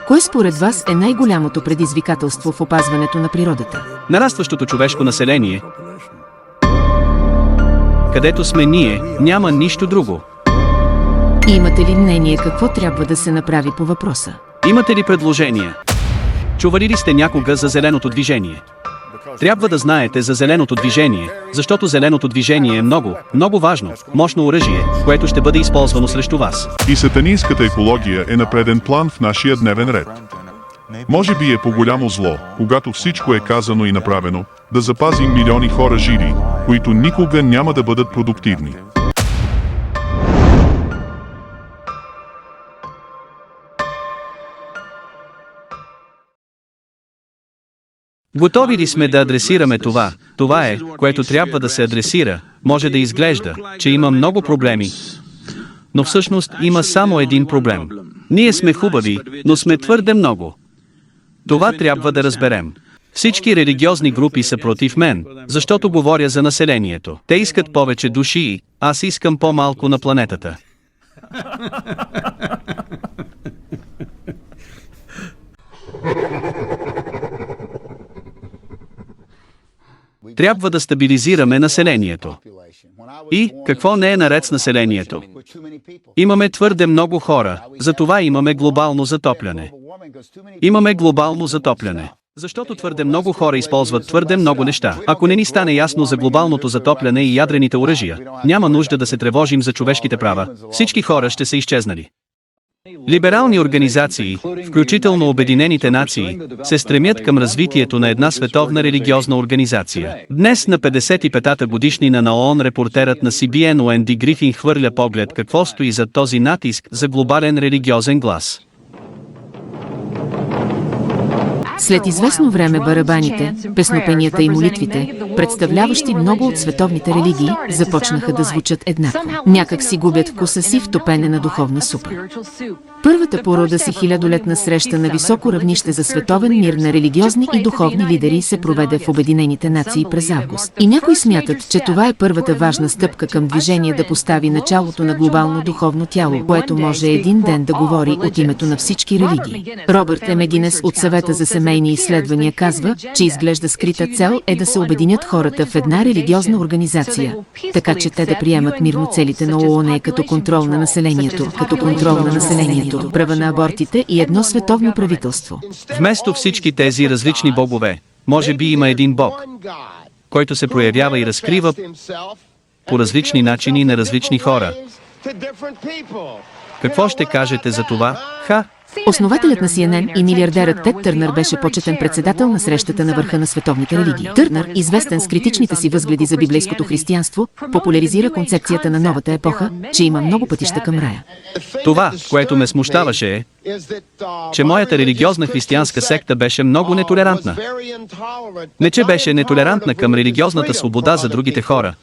Кое според вас е най-голямото предизвикателство в опазването на природата? Нарастващото човешко население. Където сме ние, няма нищо друго. Имате ли мнение какво трябва да се направи по въпроса? Имате ли предложения? Чували ли сте някога за зеленото движение? Трябва да знаете за зеленото движение, защото зеленото движение е много важно, мощно оръжие, което ще бъде използвано срещу вас. И сатанинската екология е на преден план в нашия дневен ред. Може би е по-голямо зло, когато всичко е казано и направено, да запазим милиони хора живи, които никога няма да бъдат продуктивни. Готови ли сме да адресираме това? Това е, което трябва да се адресира. Може да изглежда, че има много проблеми, но всъщност има само един проблем. Ние сме хубави, но сме твърде много. Това трябва да разберем. Всички религиозни групи са против мен, защото говоря за населението. Те искат повече души, аз искам по-малко на планетата. Трябва да стабилизираме населението. И какво не е наред с населението? Имаме твърде много хора, затова имаме глобално затопляне. Имаме глобално затопляне. Защото твърде много хора използват твърде много неща. Ако не ни стане ясно за глобалното затопляне и ядрените оръжия, няма нужда да се тревожим за човешките права. Всички хора ще са изчезнали. Либерални организации, включително Обединените нации, се стремят към развитието на една световна религиозна организация. Днес на 55-та годишнина на ООН репортерът на CBN Уенди Грифин хвърля поглед какво стои зад този натиск за глобален религиозен глас. След известно време барабаните, песнопенията и молитвите, представляващи много от световните религии, започнаха да звучат еднакво. Някак си губят вкуса си в топене на духовна супа. Първата по рода си хилядолетна среща на високо равнище за световен мир на религиозни и духовни лидери се проведе в Обединените нации през август. И някои смятат, че това е първата важна стъпка към движение да постави началото на глобално духовно тяло, което може един ден да говори от името на всички религии. Робърт Емегинес от Съвета за семейни изследвания казва, че изглежда скрита цел е да се обединят хората в една религиозна организация, така че те да приемат мирно целите на ООН като контрол на населението, права на абортите и едно световно правителство. Вместо всички тези различни богове, може би има един бог, който се проявява и разкрива по различни начини на различни хора. Какво ще кажете за това? Основателят на CNN и милиардерът Тед Търнър беше почетен председател на срещата на върха на световните религии. Търнър, известен с критичните си възгледи за библейското християнство, популяризира концепцията на новата епоха, че има много пътища към рая. Това, което ме смущаваше е, че моята религиозна християнска секта беше много нетолерантна. Не че беше нетолерантна към религиозната свобода за другите хора,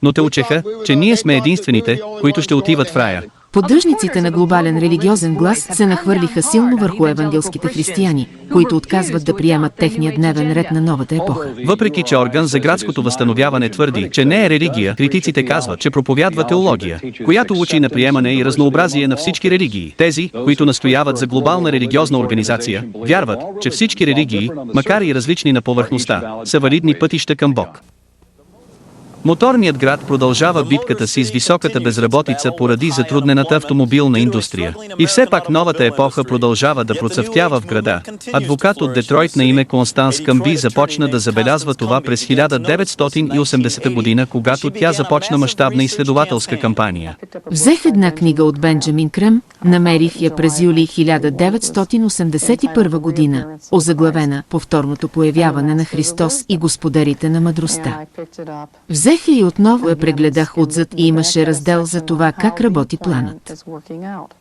но те учеха, че ние сме единствените, които ще отиват в рая. Поддръжниците на глобален религиозен глас се нахвърлиха силно върху евангелските християни, които отказват да приемат техния дневен ред на новата епоха. Въпреки че орган за градското възстановяване твърди, че не е религия, критиците казват, че проповядва теология, която учи на приемане и разнообразие на всички религии. Тези, които настояват за глобална религиозна организация, вярват, че всички религии, макар и различни на повърхността, са валидни пътища към Бог. Моторният град продължава битката си с високата безработица поради затруднената автомобилна индустрия. И все пак новата епоха продължава да процъфтява в града. Адвокат от Детройт на име Констанс Къмби започна да забелязва това през 1980 година, когато тя започна мащабна изследователска кампания. Взех една книга от Бенджамин Крем, намерих я през юли 1981 година, озаглавена "Повторното появяване на Христос и господарите на мъдростта". Взех я и отново я прегледах отзад и имаше раздел за това как работи планът.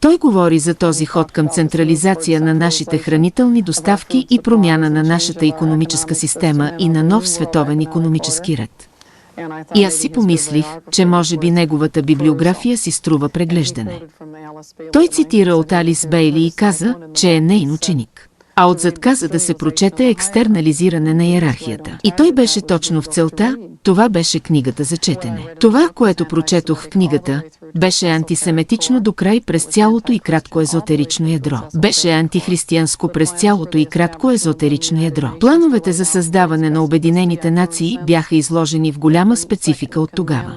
Той говори за този ход към централизация на нашите хранителни доставки и промяна на нашата икономическа система и на нов световен икономически ред. И аз си помислих, че може би неговата библиография си струва преглеждане. Той цитира от Алис Бейли и каза, че е нейн ученик. а отзад каза да се прочете екстернализиране на иерархията. И той беше точно в целта, това беше книгата за четене. Това, което прочетох в книгата, беше антисемитично до край през цялото и кратко езотерично ядро. Беше антихристиянско през цялото и кратко езотерично ядро. Плановете за създаване на Обединените нации бяха изложени в голяма специфика от тогава.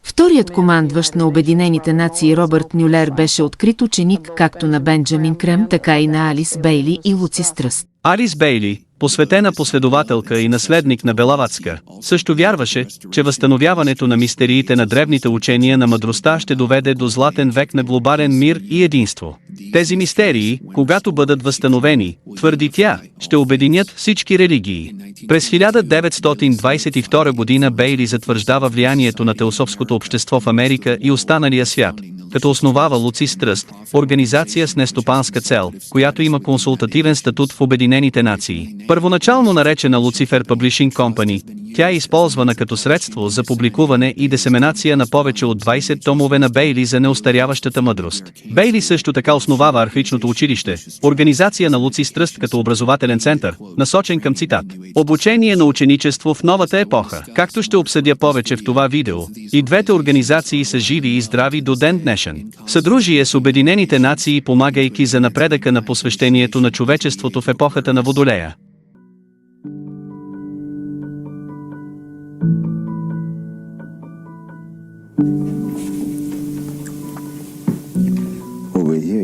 Вторият командващ на Обединените нации Робърт Мюлер беше открит ученик както на Бенджамин Крем, така и на Алис Бейли и Луци Стръст. Алис Бейли, посветена последователка и наследник на Белаватска, също вярваше, че възстановяването на мистериите на древните учения на мъдростта ще доведе до златен век на глобален мир и единство. Тези мистерии, когато бъдат възстановени, твърди тя, ще обединят всички религии. През 1922 година Бейли затвърждава влиянието на теософското общество в Америка и останалия свят, като основава Луци Стръст, организация с нестопанска цел, която има консултативен статут в Обединените нации. Първоначално наречена Lucifer Publishing Company, тя е използвана като средство за публикуване и дисеминация на повече от 20 томове на Бейли за неостаряващата мъдрост. Бейли също така основава Архаичното училище, организация на Луци Стръст като образователен център, насочен към цитат: обучение на ученичество в новата епоха. Както ще обсъдя повече в това видео, и двете организации са живи и здрави до ден днешен. Съдружие с Обединените нации, помагайки за напредъка на посвещението на човечеството в епохата на Водолея.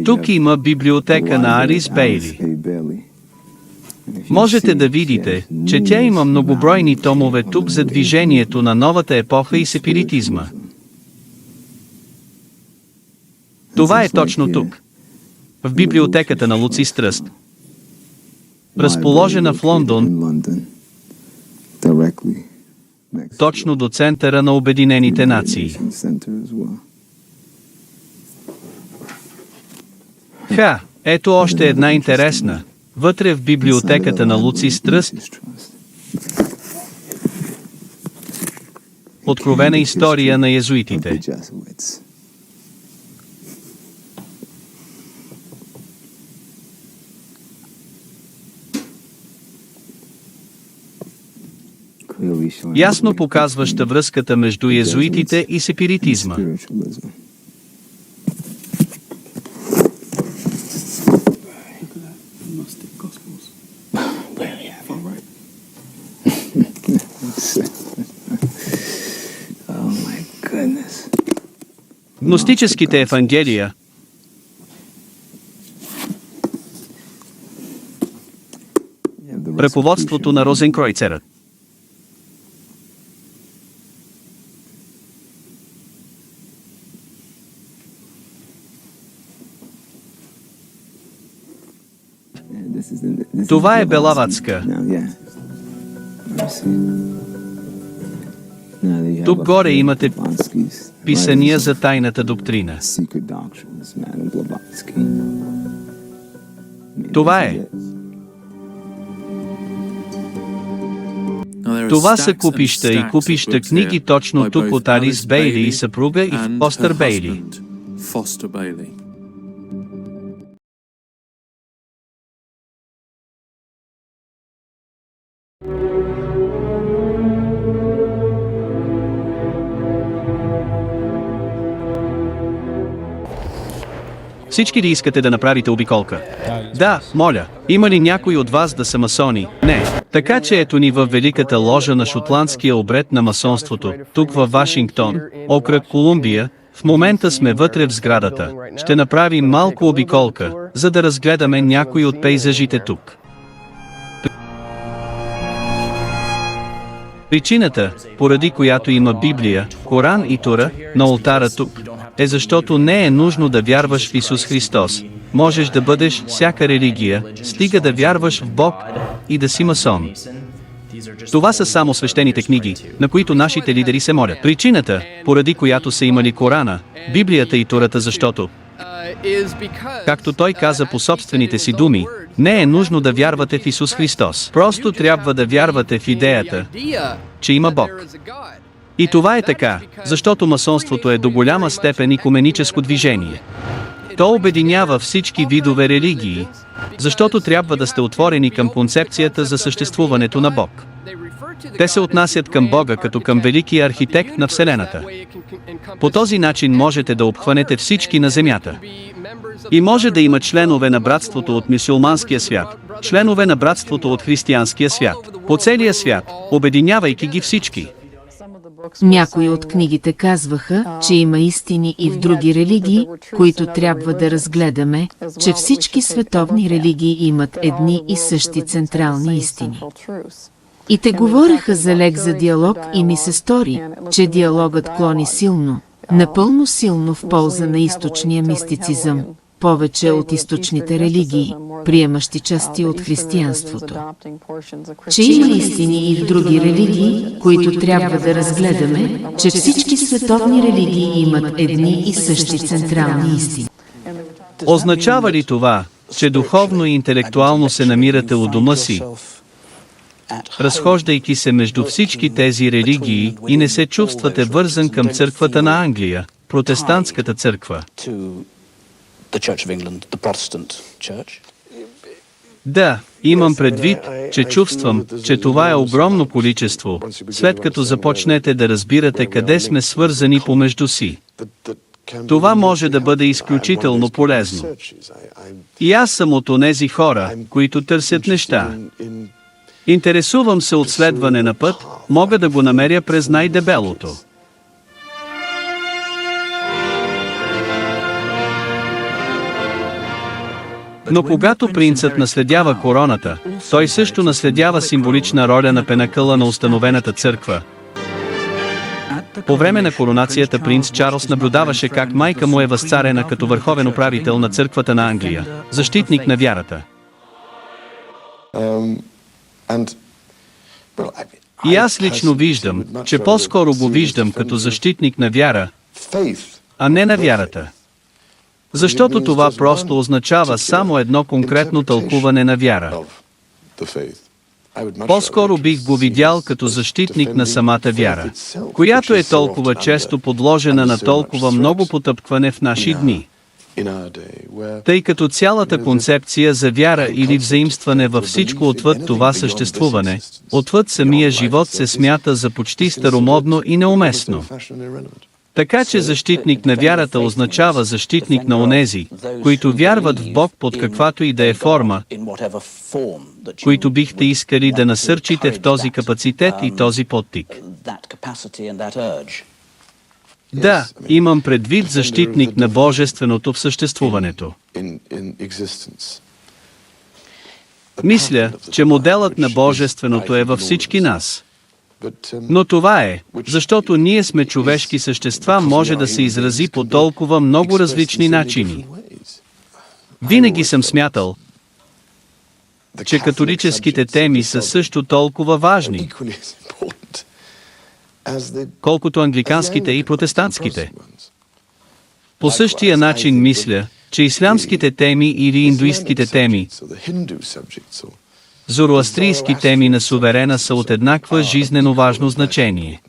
Тук има библиотека на Алис Бейли. Можете да видите, че тя има многобройни томове тук за движението на новата епоха и спиритизма. Това е точно тук, в библиотеката на Луци Стръст, разположена в Лондон, точно до центъра на Обединените нации. Ето още една интересна, вътре в библиотеката на Луци Стръст. Откровена история на езуитите. Ясно показваща връзката между езуитите и спиритизма. Гностическите евангелия. Ръководството на Розенкройцерът. Това е Белаватска. Тук горе имате писания за тайната доктрина. Това е. Това са купища и купища книги точно тук от Алис Бейли и съпруга и Фостър Бейли. Всички ли искате да направите обиколка? Да, моля. Има ли някой от вас да са масони? Не. Така че ето ни във великата ложа на шотландския обред на масонството, тук във Вашингтон, окръг Колумбия. В момента сме вътре в сградата. Ще направим малко обиколка, за да разгледаме някои от пейзажите тук. Причината, поради която има Библия, Коран и Тора на олтара тук, е защото не е нужно да вярваш в Исус Христос. Можеш да бъдеш всяка религия, стига да вярваш в Бог и да си масон. Това са само свещените книги, на които нашите лидери се молят. Причината, поради която са имали Корана, Библията и Тората, защото, както той каза по собствените си думи, не е нужно да вярвате в Исус Христос. Просто трябва да вярвате в идеята, че има Бог. И това е така, защото масонството е до голяма степен икуменическо движение. То обединява всички видове религии, защото трябва да сте отворени към концепцията за съществуването на Бог. Те се отнасят към Бога като към великия архитект на Вселената. По този начин можете да обхванете всички на земята. И може да има членове на братството от мюсюлманския свят, членове на братството от християнския свят, по целия свят, обединявайки ги всички. Някои от книгите казваха, че има истини и в други религии, които трябва да разгледаме, че всички световни религии имат едни и същи централни истини. И те говореха за лек за диалог и ми се стори, че диалогът клони силно, напълно силно в полза на източния мистицизъм, повече от източните религии, приемащи части от християнството. Че има истини и в други религии, които трябва да разгледаме, че всички световни религии имат едни и същи централни истини. Означава ли това, че духовно и интелектуално се намирате у дома си, разхождайки се между всички тези религии и не се чувствате вързан към църквата на Англия, протестантската църква? Да, имам предвид, че чувствам, че това е огромно количество, след като започнете да разбирате къде сме свързани помежду си. Това може да бъде изключително полезно. И аз съм от онези хора, които търсят неща. Интересувам се от следване на път, мога да го намеря през най-дебелото. Но когато принцът наследява короната, той също наследява символична роля на пенакъла на установената църква. По време на коронацията принц Чарлз наблюдаваше как майка му е възцарена като върховен управител на църквата на Англия, защитник на вярата. И аз лично виждам, че по-скоро го виждам като защитник на вяра, а не на вярата. Защото това просто означава само едно конкретно тълкуване на вяра. По-скоро бих го видял като защитник на самата вяра, която е толкова често подложена на толкова много потъпкване в наши дни. Тъй като цялата концепция за вяра или взаимстване във всичко отвъд това съществуване, отвъд самия живот се смята за почти старомодно и неуместно. Така че защитник на вярата означава защитник на онези, които вярват в Бог под каквато и да е форма, които бихте искали да насърчите в този капацитет и този подтик. Да, имам предвид защитник на божественото в съществуването. Мисля, че моделът на божественото е във всички нас. Но това е, защото ние сме човешки същества, може да се изрази по толкова много различни начини. Винаги съм смятал, че католическите теми са също толкова важни, колкото англиканските и протестантските. По същия начин мисля, че ислямските теми или индуистките теми, зороастрийски теми на суверена са от еднаква жизнено важно значение.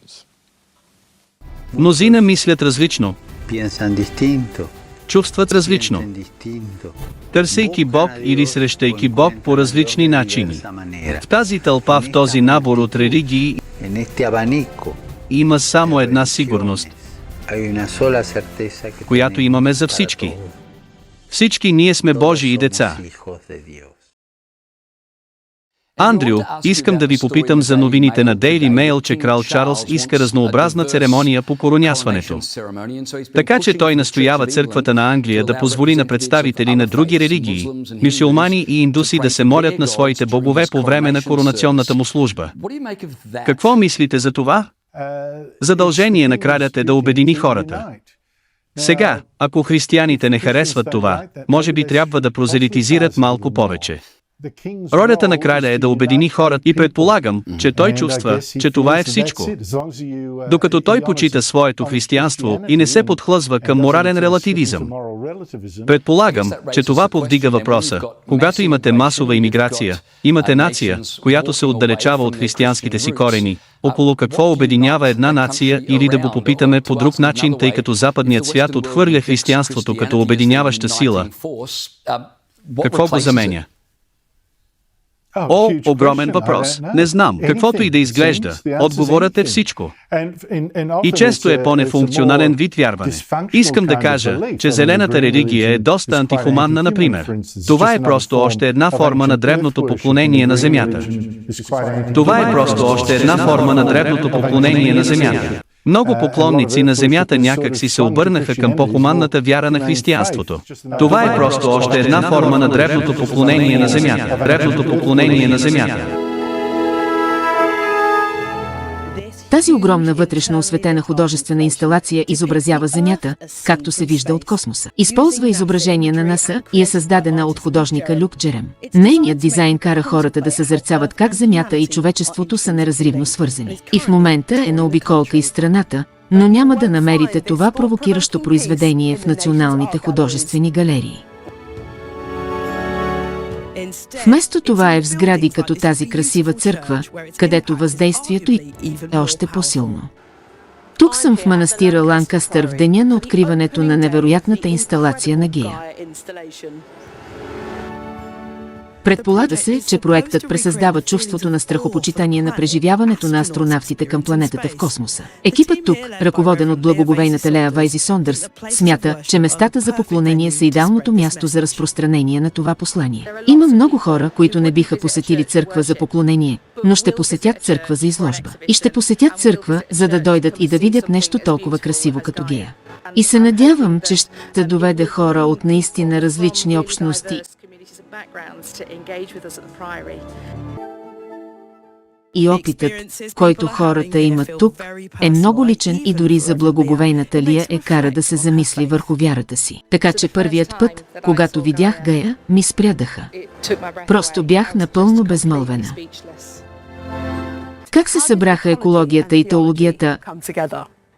Мнозина мислят различно, чувстват различно, търсейки Бог или срещайки Бог по различни начини. В тази тълпа, в този набор от религии, има само една сигурност, която имаме за всички. Всички ние сме Божии деца. Андрю, искам да ви попитам за новините на Daily Mail, че крал Чарлз иска разнообразна церемония по коронясването. Така че той настоява църквата на Англия да позволи на представители на други религии, мюсюлмани и индуси да се молят на своите богове по време на коронационната му служба. Какво мислите за това? Задължение на кралят е да обедини хората. Сега, ако християните не харесват това, може би трябва да прозелитизират малко повече. Ролята на краля е да обедини хората и предполагам, че той чувства, че това е всичко. Докато той почита своето християнство и не се подхлъзва към морален релативизъм. Предполагам, че това повдига въпроса, когато имате масова имиграция, имате нация, която се отдалечава от християнските си корени, около какво обединява една нация или да го попитаме по друг начин, тъй като западният свят отхвърля християнството като обединяваща сила. Какво го заменя? О, огромен въпрос. Не знам. Каквото и да изглежда, отговорът е всичко. И често е по-нефункционален вид вярване. Искам да кажа, че зелената религия е доста антихуманна, например. Това е просто още една форма на древното поклонение на земята. Това е просто още една форма на древното поклонение на земята. Много поклонници на земята някак си се обърнаха към по-хуманната вяра на християнството. Това е просто още една форма на древното поклонение на земята. Древното поклонение на земята. Тази огромна вътрешно осветена художествена инсталация изобразява Земята, както се вижда от космоса. Използва изображение на НАСА и е създадена от художника Люк Джерем. Нейният дизайн кара хората да съзерцават как Земята и човечеството са неразривно свързани. И в момента е на обиколка из страната, но няма да намерите това провокиращо произведение в националните художествени галерии. Вместо това е в сгради като тази красива църква, където въздействието е още по-силно. Тук съм в манастира Ланкастър в деня на откриването на невероятната инсталация на Гея. Предполага се, че проектът пресъздава чувството на страхопочитание на преживяването на астронавтите към планетата в космоса. Екипът тук, ръководен от благоговейната Леа Вайзи Сондърс, смята, че местата за поклонение са идеалното място за разпространение на това послание. Има много хора, които не биха посетили църква за поклонение, но ще посетят църква за изложба. И ще посетят църква, за да дойдат и да видят нещо толкова красиво като Гея. И се надявам, че ще доведе хора от наистина различни общности и опитът, който хората имат тук, е много личен и дори за благоговейната Лия е кара да се замисли върху вярата си. Така че първият път, когато видях Гея, ми спря дъха. Просто бях напълно безмълвена. Как се събраха екологията и теологията?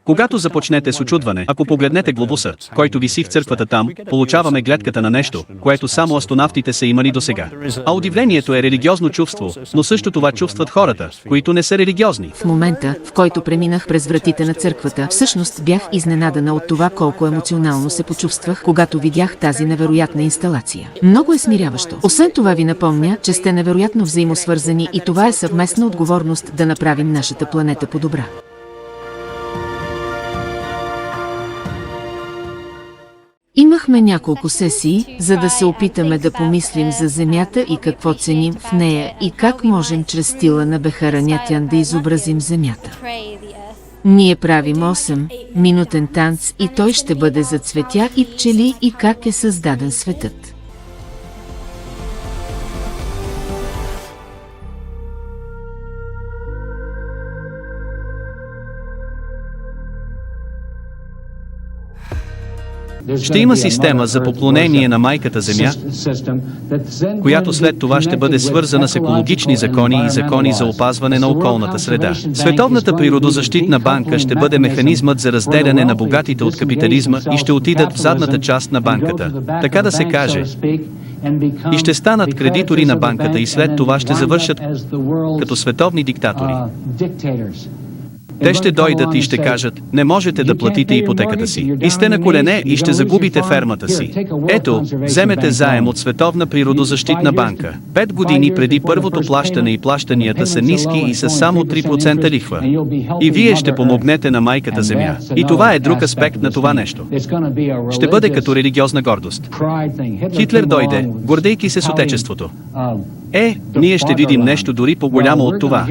Когато започнете с учудване, ако погледнете глобуса, който виси в църквата там, получаваме гледката на нещо, което само астронавтите са имали досега. А удивлението е религиозно чувство, но също това чувстват хората, които не са религиозни. В момента, в който преминах през вратите на църквата, всъщност бях изненадана от това колко емоционално се почувствах, когато видях тази невероятна инсталация. Много е смиряващо. Освен това ви напомня, че сте невероятно взаимосвързани и това е съвместна отговорност да направим нашата планета по-добра. Имахме няколко сесии, за да се опитаме да помислим за Земята и какво ценим в нея и как можем чрез стила на Бехаранятян да изобразим Земята. Ние правим 8-минутен танц и той ще бъде за цветя и пчели и как е създаден светът. Ще има система за поклонение на Майката Земя, която след това ще бъде свързана с екологични закони и закони за опазване на околната среда. Световната природозащитна банка ще бъде механизмът за разделяне на богатите от капитализма и ще отидат в задната част на банката, така да се каже, и ще станат кредитори на банката и след това ще завършат като световни диктатори. Те ще дойдат и ще кажат, не можете да платите ипотеката си. И сте на колене и ще загубите фермата си. Ето, вземете заем от Световна природозащитна банка. 5 години преди първото плащане и плащанията са ниски и са само 3% лихва. И вие ще помогнете на Майката Земя. И това е друг аспект на това нещо. Ще бъде като религиозна гордост. Хитлер дойде, гордейки се с отечеството. Ние ще видим нещо дори по-голямо от това.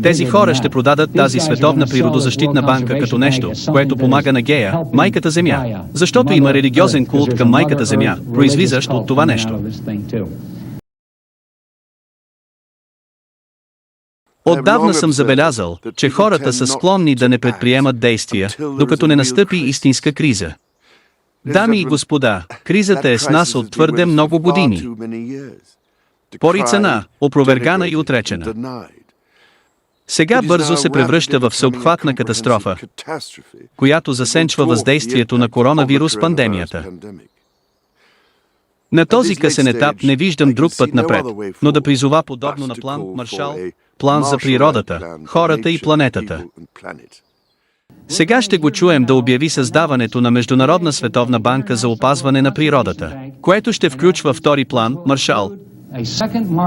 Тези хора ще продадат тази Световна природозащитна банка като нещо, което помага на Гея, Майката Земя. Защото има религиозен култ към Майката Земя, произлизащ от това нещо. Отдавна съм забелязал, че хората са склонни да не предприемат действия, докато не настъпи истинска криза. Дами и господа, кризата е с нас от твърде много години. Порицана, опровергана и отречена. Сега бързо се превръща в всеобхватна катастрофа, която засенчва въздействието на коронавирус пандемията. На този късен етап не виждам друг път напред, но да призова подобно на план Маршал, план за природата, хората и планетата. Сега ще го чуем да обяви създаването на Международна световна банка за опазване на природата, което ще включва втори план Маршал.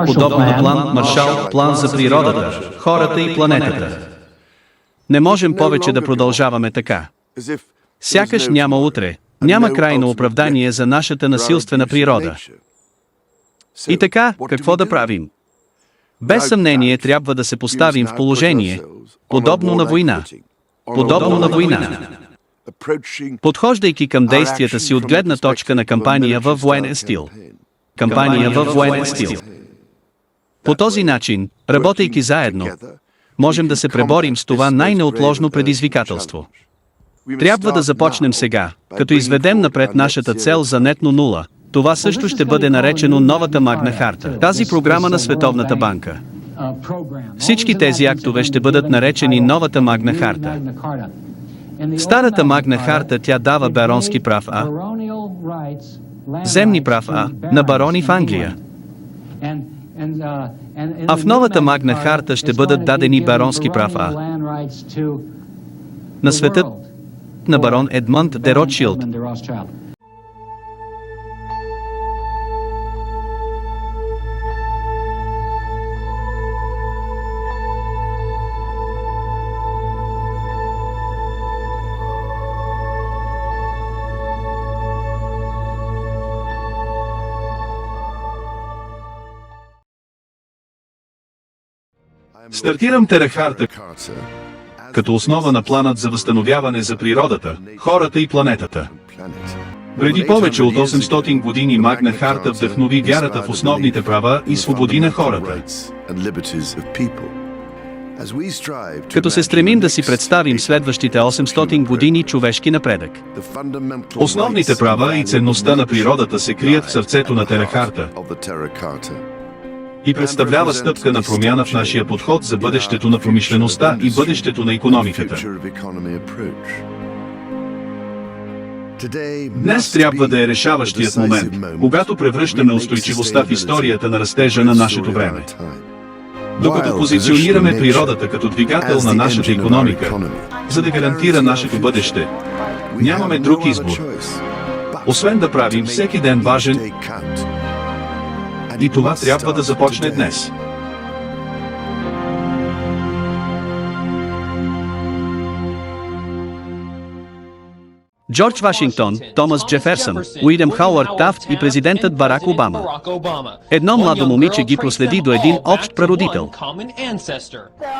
Подобно на план Маршал, план за природата, хората и планетата. Не можем повече да продължаваме така. Сякаш няма утре, няма крайно оправдание за нашата насилствена природа. И така, какво да правим? Без съмнение трябва да се поставим в положение, подобно на война. Подобно на война. Подхождайки към действията си от гледна точка на кампания във военен стил. Кампания във военен стил. По този начин, работейки заедно, можем да се преборим с това най-неотложно предизвикателство. Трябва да започнем сега, като изведем напред нашата цел за нетно нула. Това също ще бъде наречено новата Магна Харта. Тази програма на Световната банка. Всички тези актове ще бъдат наречени новата Магна Харта. Старата Магна Харта тя дава баронски прав А, земни прав А, на барони в Англия. А в новата Магна Харта ще бъдат дадени баронски прав А на света на барон Едмонд де Ротшилд. Стартирам Терахарта като основа на планът за възстановяване за природата, хората и планетата. Преди повече от 800 години Магна Харта вдъхнови вярата в основните права и свободи на хората. Като се стремим да си представим следващите 800 години човешки напредък. Основните права и ценността на природата се крият в сърцето на Терахарта и представлява стъпка на промяна в нашия подход за бъдещето на промишлеността и бъдещето на икономиката. Днес трябва да е решаващият момент, когато превръщаме устойчивостта в историята на растежа на нашето време. Докато позиционираме природата като двигател на нашата икономика, за да гарантира нашето бъдеще, нямаме друг избор, освен да правим всеки ден важен. И това трябва да започне днес. Джордж Вашингтон, Томас Джеферсън, Уилям Хауърд Тафт и президентът Барак Обама. Едно младо момиче ги проследи до един общ прародител.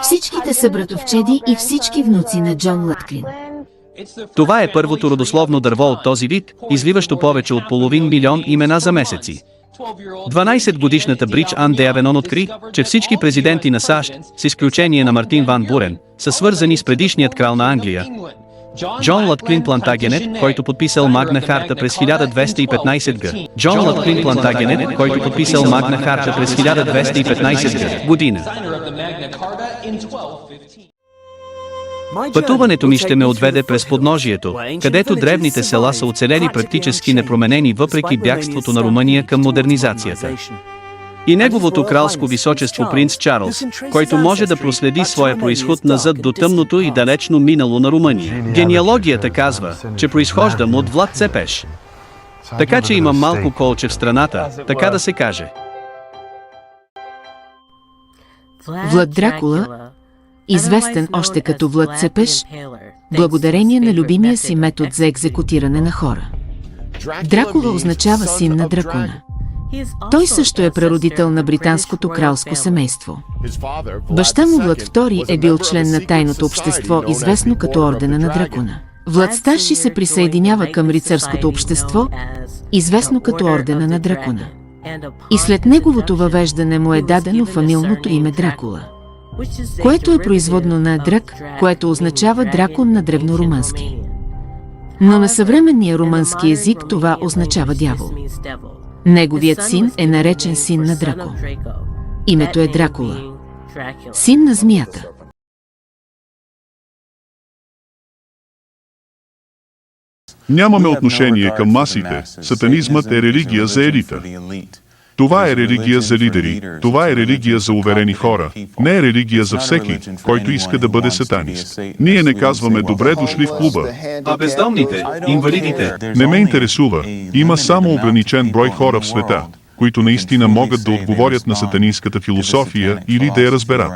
Всичките са братовчеди и всички внуци на Джон Лътклин. Това е първото родословно дърво от този вид, извиващо повече от половин милион имена за месеци. 12-годишната Бридж Ан де Авенон откри, че всички президенти на САЩ, с изключение на Мартин Ван Бурен, са свързани с предишният крал на Англия, Джон Лътклин Плантагенет, който подписал Магна Харта през 1215 г. Джон Лътклин Плантагенет, който подписал Магна Харта през 1215 година. Пътуването ми ще ме отведе през подножието, където древните села са оцелели практически непроменени въпреки бягството на Румъния към модернизацията. И неговото кралско височество принц Чарлз, който може да проследи своя произход назад до тъмното и далечно минало на Румъния. Генеалогията казва, че произхождам от Влад Цепеш. Така че имам малко колче в страната, така да се каже. Влад Дракула, известен още като Влад Цепеш, благодарение на любимия си метод за екзекутиране на хора. Дракула означава син на дракона. Той също е прародител на британското кралско семейство. Баща му Влад II е бил член на тайното общество, известно като Ордена на дракона. Влад Старши се присъединява към рицарското общество, известно като Ордена на дракона. И след неговото въвеждане му е дадено фамилното име Дракула, което е производно на драк, което означава дракон на древнорумънски. Но на съвременния румънски език това означава дявол. Неговият син е наречен син на Драко. Името е Дракула, син на змията. Нямаме отношение към масите. Сатанизмът е религия за елита. Това е религия за лидери, това е религия за уверени хора, не е религия за всеки, който иска да бъде сатанист. Ние не казваме добре дошли в клуба. А бездомните, инвалидите? Не ме интересува. Има само ограничен брой хора в света, които наистина могат да отговорят на сатанинската философия или да я разберат.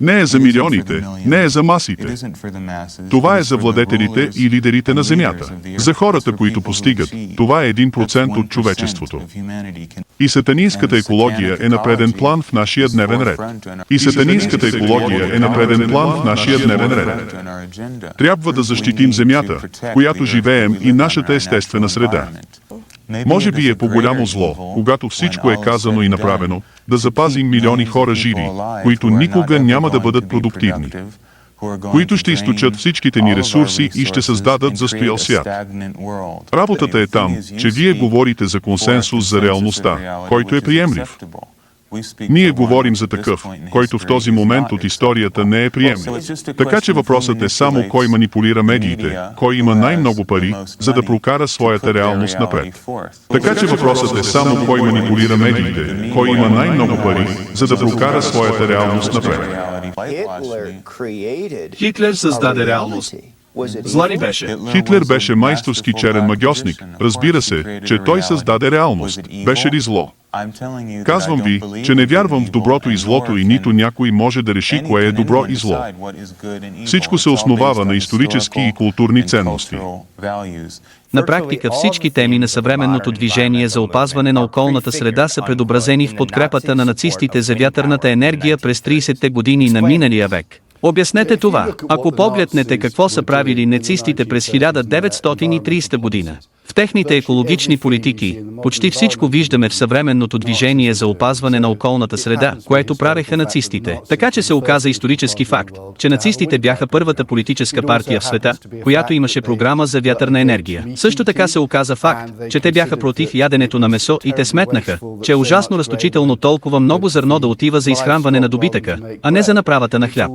Не е за милионите, не е за масите. Това е за владетелите и лидерите на земята. За хората, които постигат. Това е 1% от човечеството. И сатанинската екология е на преден план в нашия дневен ред. И сатанинската екология е на преден план в нашия дневен ред. Трябва да защитим земята, в която живеем, и нашата естествена среда. Може би е по-голямо зло, когато всичко е казано и направено, да запазим милиони хора живи, които никога няма да бъдат продуктивни, които ще източат всичките ни ресурси и ще създадат застоял свят. Работата е там, че вие говорите за консенсус за реалността, който е приемлив. Ние говорим за такъв, който в този момент от историята не е приемлив. Така че въпросът е само кой манипулира медиите, кой има най-много пари, за да прокара своята реалност напред. Така че въпросът е само кой манипулира медиите, кой има най-много пари, за да прокара своята реалност напред. Хитлер създаде реалност. Зла ли беше? Хитлер беше майсторски черен магьосник. Разбира се, че той създаде реалност. Беше ли зло? Казвам ви, че не вярвам в доброто и злото и нито някой може да реши кое е добро и зло. Всичко се основава на исторически и културни ценности. На практика всички теми на съвременното движение за опазване на околната среда са предобразени в подкрепата на нацистите за вятърната енергия през 30-те години на миналия век. Обяснете това, ако погледнете какво са правили нацистите през 1930 година. В техните екологични политики, почти всичко виждаме в съвременното движение за опазване на околната среда, което правеха нацистите. Така че се оказа исторически факт, че нацистите бяха първата политическа партия в света, която имаше програма за вятърна енергия. Също така се оказа факт, че те бяха против яденето на месо и те сметнаха, че е ужасно разточително толкова много зърно да отива за изхранване на добитъка, а не за направата на хляб.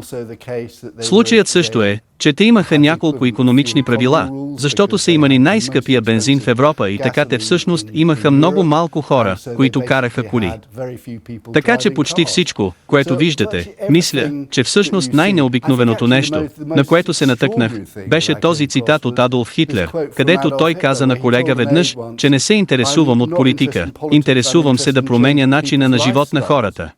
Случаят също е, че те имаха няколко икономични правила, защото са имали най-скъпия бензин в Европа и така те всъщност имаха много малко хора, които караха коли. Така че почти всичко, което виждате, мисля, че всъщност най-необикновеното нещо, на което се натъкнах, беше този цитат от Адолф Хитлер, където той каза на колега веднъж, че не се интересувам от политика, интересувам се да променя начина на живот на хората.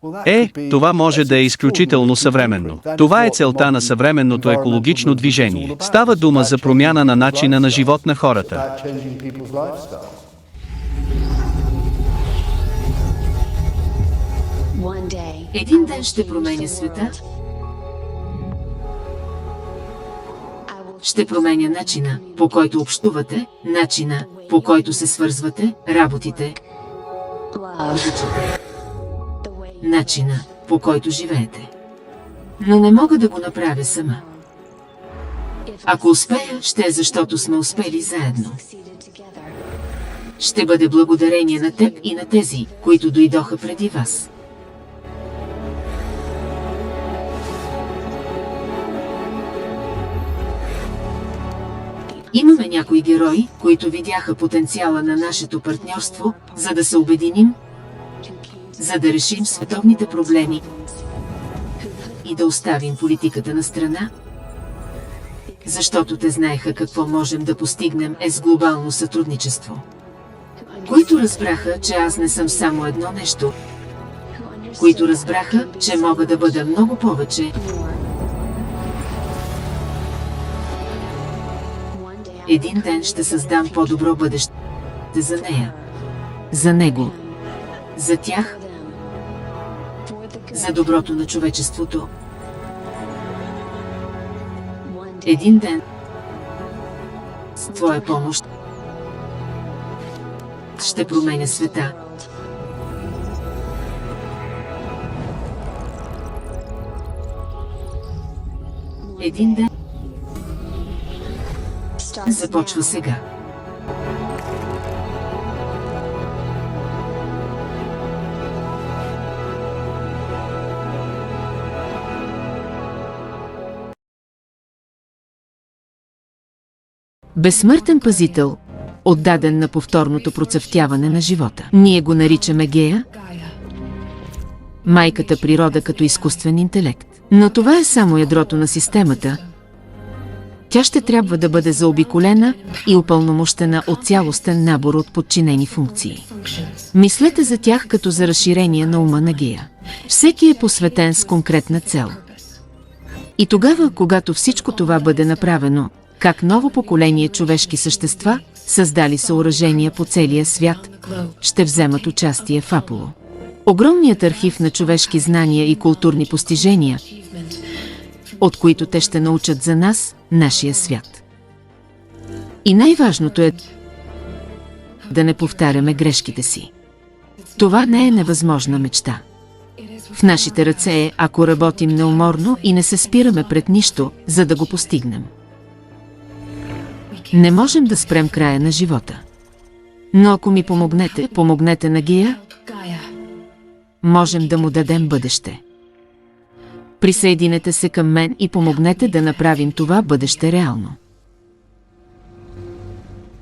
Това може да е изключително съвременно. Това е целта на съвременното екологично движение. Става дума за промяна на начина на живот на хората. Един ден ще променя света. Ще променя начина, по който общувате, начина, по който се свързвате, работите, начина, по който живеете. Но не мога да го направя сама. Ако успея, ще е защото сме успели заедно. Ще бъде благодарение на теб и на тези, които дойдоха преди вас. Имаме някои герои, които видяха потенциала на нашето партньорство, за да се обединим, за да решим световните проблеми и да оставим политиката на страна, защото те знаеха какво можем да постигнем с глобално сътрудничество. Които разбраха, че аз не съм само едно нещо, които разбраха, че мога да бъда много повече. Един ден ще създам по-добро бъдеще за нея, за него, за тях, за доброто на човечеството. Един ден, с твоя помощ, ще променя света. Един ден започва сега. Безсмъртен пазител, отдаден на повторното процъфтяване на живота. Ние го наричаме Гея, майката природа като изкуствен интелект. Но това е само ядрото на системата. Тя ще трябва да бъде заобиколена и упълномощена от цялостен набор от подчинени функции. Мислете за тях като за разширение на ума на Гея. Всеки е посветен с конкретна цел. И тогава, когато всичко това бъде направено, как ново поколение човешки същества, създали съоръжения по целия свят, ще вземат участие в Аполо. Огромният архив на човешки знания и културни постижения, от които те ще научат за нас, нашия свят. И най-важното е да не повтаряме грешките си. Това не е невъзможна мечта. В нашите ръце е, ако работим неуморно и не се спираме пред нищо, за да го постигнем. Не можем да спрем края на живота. Но ако ми помогнете на Гея, можем да му дадем бъдеще. Присъединете се към мен и помогнете да направим това бъдеще реално.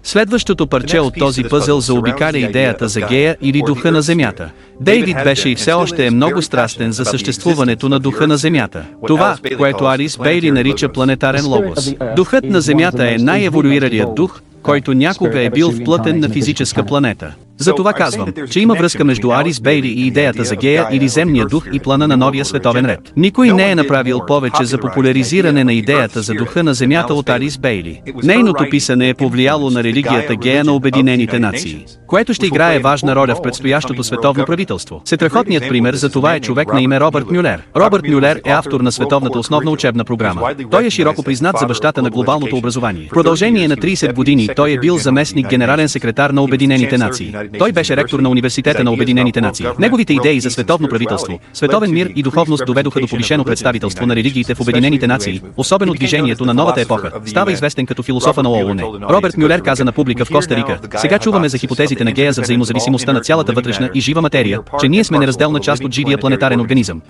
Следващото парче от този пъзел заобикаля идеята за Гея или духа на Земята. Дейвид беше и все още е много страстен за съществуването на духа на Земята. Това, което Алис Бейли нарича планетарен логос. Духът на Земята е най-еволюиралият дух, който някога е бил вплътен на физическа планета. Затова казвам, че има връзка между Алис Бейли и идеята за Гея или земния дух и плана на новия световен ред. Никой не е направил повече за популяризиране на идеята за духа на Земята от Алис Бейли. Нейното писане е повлияло на религията Гея на Обединените нации, което ще играе важна роля в предстоящото световно правителство. Страхотният пример за това е човек на име Робърт Мюлер. Робърт Мюлер е автор на световната основна учебна програма. Той е широко признат за бащата на глобалното образование. В продължение на 30 години той е бил заместник генерален секретар на Обединените нации. Той беше ректор на Университета на Обединените нации. Неговите идеи за световно правителство, световен мир и духовност доведоха до повишено представителство на религиите в Обединените нации, особено движението на новата епоха. Става известен като философа на ООН. Робърт Мюлер каза на публика в Коста Рика: "Сега чуваме за хипотезите на Гея за взаимозависимостта на цялата вътрешна и жива материя, че ние сме неразделна част от живия планетарен организъм.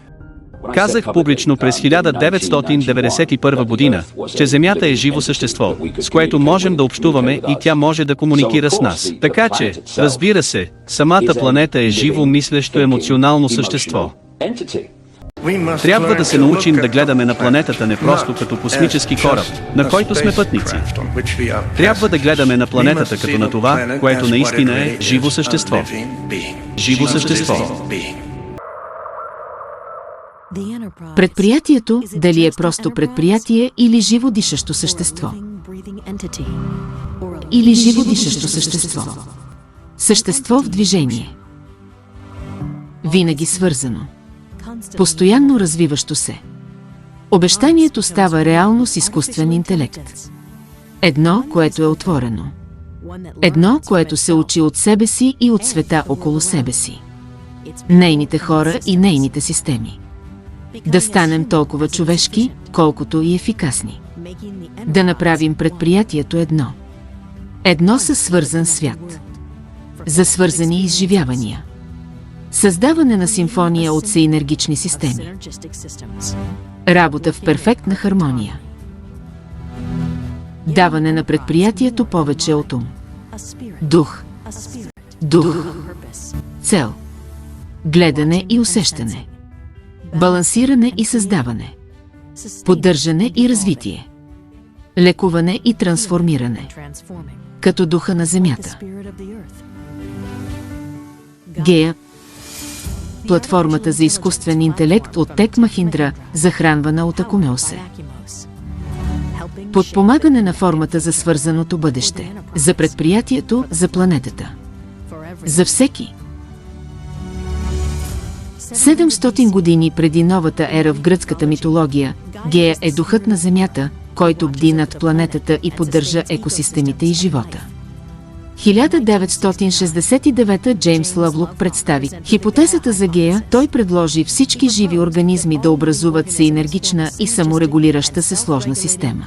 Казах публично през 1991 година, че Земята е живо същество, с което можем да общуваме и тя може да комуникира с нас. Така че, разбира се, самата планета е живо мислещо емоционално същество. Трябва да се научим да гледаме на планетата не просто като космически кораб, на който сме пътници. Трябва да гледаме на планетата като на това, което наистина е живо същество. Живо същество. Предприятието дали е просто предприятие или живо дишащо същество. Или живо дишащо същество. Същество в движение. Винаги свързано. Постоянно развиващо се. Обещанието става реално с изкуствен интелект. Едно, което е отворено. Едно, което се учи от себе си и от света около себе си. Нейните хора и нейните системи. Да станем толкова човешки, колкото и ефикасни. Да направим предприятието едно. Едно със свързан свят. За свързани изживявания. Създаване на симфония от синергични системи. Работа в перфектна хармония. Даване на предприятието повече от ум. Дух. Дух. Цел. Гледане и усещане. Балансиране и създаване. Поддържане и развитие. Лекуване и трансформиране. Като духа на Земята. Гея. Платформата за изкуствен интелект от Тек Махиндра, захранвана от Акумеосе. Подпомагане на формата за свързаното бъдеще. За предприятието, за планетата. За всеки. 700 години преди новата ера в гръцката митология, Гея е духът на Земята, който бди над планетата и поддържа екосистемите и живота. 1969 Джеймс Лъвлок представи хипотезата за Гея. Той предложи всички живи организми да образуват синергична и саморегулираща се сложна система.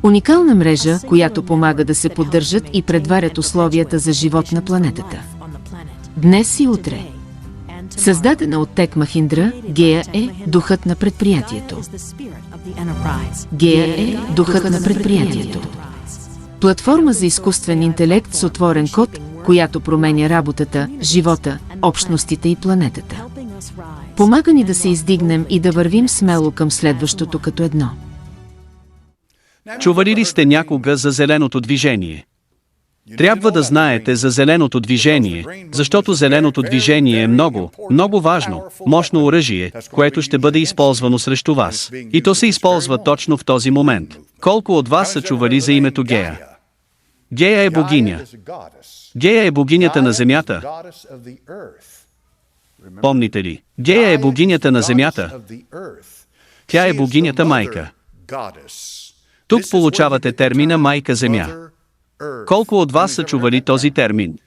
Уникална мрежа, която помага да се поддържат и предварят условията за живот на планетата. Днес и утре. Създадена от Тек Махиндра, Гея е духът на предприятието. Гея е духът на предприятието. Платформа за изкуствен интелект с отворен код, която променя работата, живота, общностите и планетата. Помага ни да се издигнем и да вървим смело към следващото като едно. Чували ли сте някога за зеленото движение? Трябва да знаете за зеленото движение, защото зеленото движение е много, много важно, мощно оръжие, което ще бъде използвано срещу вас. И то се използва точно в този момент. Колко от вас са чували за името Гея? Гея е богиня. Гея е богинята на земята. Помните ли? Гея е богинята на земята. Тя е богинята майка. Тук получавате термина майка земя. Колко от вас са чували този термин?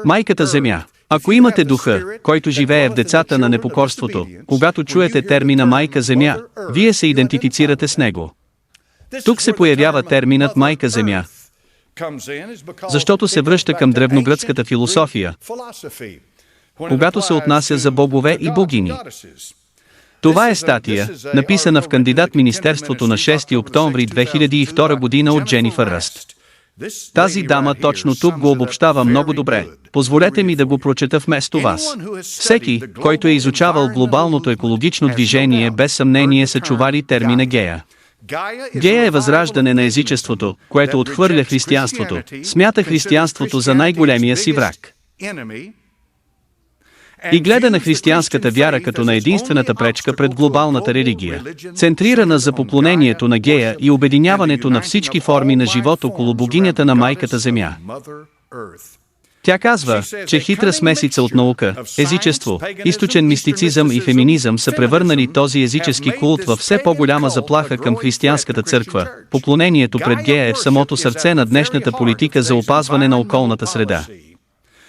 Майката земя. Ако имате духа, който живее в децата на непокорството, когато чуете термина майка земя, вие се идентифицирате с него. Тук се появява терминът майка земя, защото се връща към древногръцката философия, когато се отнася за богове и богини. Това е статия, написана в кандидат Министерството на 6 октомври 2002 година от Дженифър Ръст. Тази дама точно тук го обобщава много добре. Позволете ми да го прочета вместо вас. Всеки, който е изучавал глобалното екологично движение, без съмнение са чували термина Гея. Гея е възраждане на езичеството, което отхвърля християнството, смята християнството за най-големия си враг. И гледа на християнската вяра като на единствената пречка пред глобалната религия, центрирана за поклонението на Гея и обединяването на всички форми на живот около богинята на майката земя. Тя казва, че хитра смесица от наука, езичество, източен мистицизъм и феминизъм са превърнали този езически култ във все по-голяма заплаха към християнската църква. Поклонението пред Гея е в самото сърце на днешната политика за опазване на околната среда.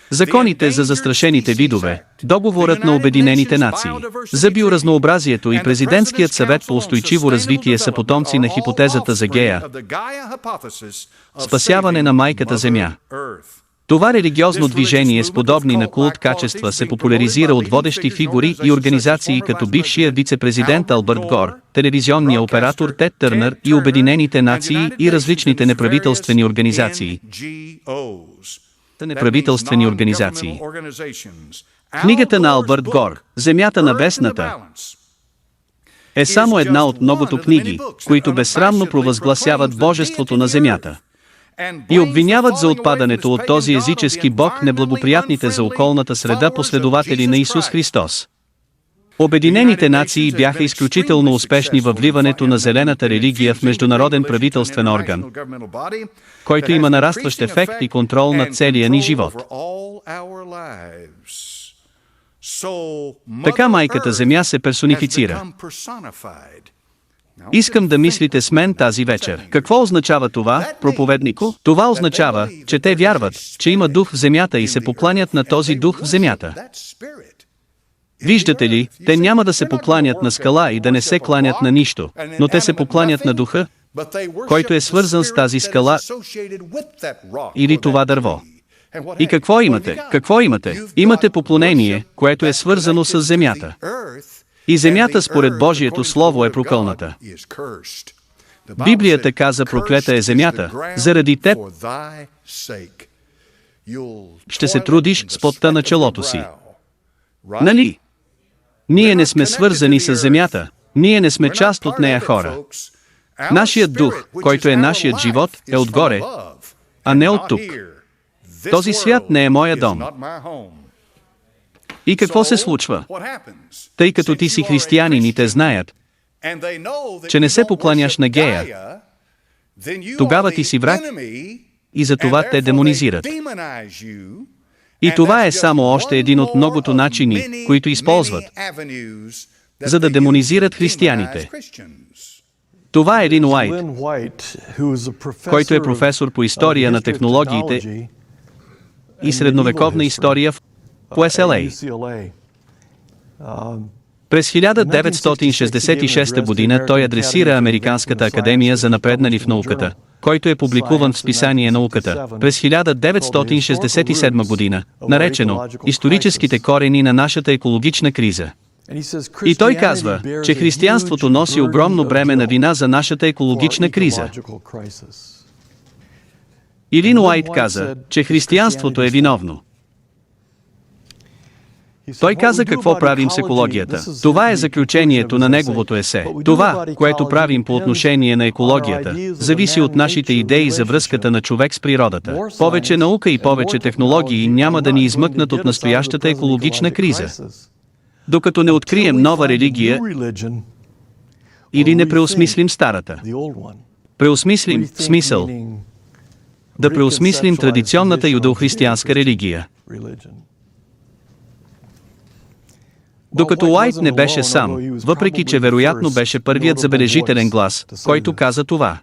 Законите за застрашените видове, договорът на Обединените нации за биоразнообразието и президентският съвет по устойчиво развитие са потомци на хипотезата за Гея, спасяване на майката земя. Това религиозно движение с подобни на култ качества се популяризира от водещи фигури и организации като бившия вице-президент Албърт Гор, телевизионния оператор Тед Търнър и Обединените нации и различните неправителствени организации. Книгата на Албърт Гор, "Земята на весната", е само една от многото книги, които безсрамно провъзгласяват божеството на земята и обвиняват за отпадането от този езически бог неблагоприятните за околната среда последователи на Исус Христос. Обединените нации бяха изключително успешни във вливането на зелената религия в международен правителствен орган, който има нарастващ ефект и контрол над целия ни живот. Така майката земя се персонифицира. Искам да мислите с мен тази вечер. Какво означава това, проповеднико? Това означава, че те вярват, че има дух в земята и се покланят на този дух в земята. Виждате ли, те няма да се покланят на скала и да не се кланят на нищо, но те се покланят на духа, който е свързан с тази скала или това дърво. И какво имате? Какво имате? Имате поклонение, което е свързано с земята. И земята според Божието Слово е прокълната. Библията каза: проклета е земята, заради теб ще се трудиш с потта на челото си. Нали? Ние не сме свързани с земята, ние не сме част от нея, хора. Нашият дух, който е нашият живот, е отгоре, а не от тук. Този свят не е моя дом. И какво се случва? Тъй като ти си християнин и те знаят, че не се покланяш на Гея, тогава ти си враг и затова те демонизират. И това е само още един от многото начини, които използват, за да демонизират християните. Това е Лин Уайт, който е професор по история на технологиите и средновековна история в UCLA. През 1966 година той адресира Американската академия за напреднали в науката, който е публикуван в списание Науката, през 1967 година, наречено "Историческите корени на нашата екологична криза". И той казва, че християнството носи огромно бреме на вина за нашата екологична криза. Илин Уайт каза, че християнството е виновно. Той каза какво правим с екологията. Това е заключението на неговото есе. Това, което правим по отношение на екологията, зависи от нашите идеи за връзката на човек с природата. Повече наука и повече технологии няма да ни измъкнат от настоящата екологична криза. Докато не открием нова религия или не преосмислим старата. Преосмислим, в смисъл, да преосмислим традиционната юдеохристиянска религия. Докато Уайт не беше сам, въпреки че вероятно беше първият забележителен глас, който каза това.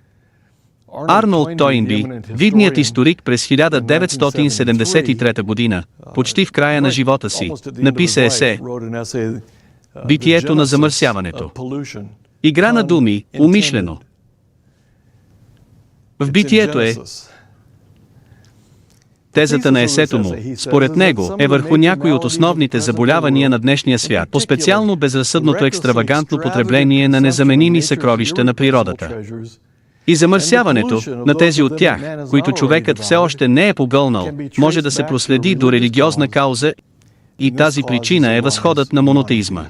Арнолд Тойнби, видният историк през 1973 година, почти в края на живота си, написа есе «Битието на замърсяването». Игра на думи, умишлено. В битието е тезата на есето му, според него, е върху някои от основните заболявания на днешния свят, по-специално безразсъдното екстравагантно потребление на незаменими съкровища на природата. И замърсяването на тези от тях, които човекът все още не е погълнал, може да се проследи до религиозна кауза и тази причина е възходът на монотеизма.